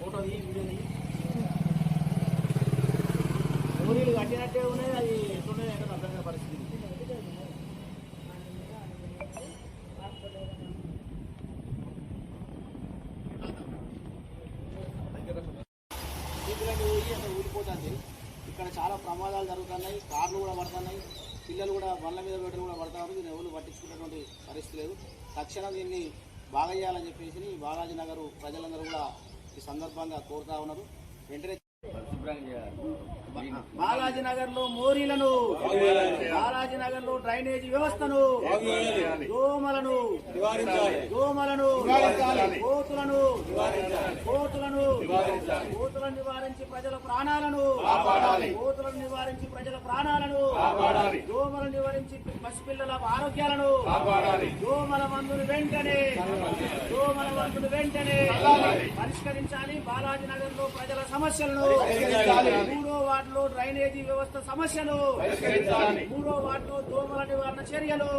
Photo video ఊరిలు కట్టినట్టే ఉన్నాయి. అది ఎట్లున్నాయి అంటే అర్థమైన పరిస్థితి. ఊరిపోతుంది. ఇక్కడ చాలా ప్రమాదాలు జరుగుతున్నాయి. కార్లు కూడా పడుతున్నాయి. పిల్లలు కూడా బండ్ల మీద పెట్టలు కూడా పడుతున్నారు. దీన్ని ఎవరు పట్టించుకునేటువంటి పరిస్థితి లేదు. తక్షణం దీన్ని బాగా చేయాలని చెప్పేసి బాలాజీ నగర్ ప్రజలందరూ కూడా ఈ సందర్భంగా కోరుతా ఉన్నారు. వెంటనే బాలాజీ నగర్ లో మోరీలను, బాలాజీ నగర్ లో డ్రైనేజీ వ్యవస్థను, దోమలను కోతులను నివారించి ప్రజల ప్రాణాలను, దోమలను నివారించి పసిపిల్లల ఆరోగ్యాలను, దోమల మందును వెంటనే పరిష్కరించాలి. బాలాజీ నగర్ లో ప్రజల సమస్యలను, 3వ వార్డులో డ్రైనేజీ వ్యవస్థ సమస్యలు, 3వ వార్డులో దోమల నివారణ చర్యలు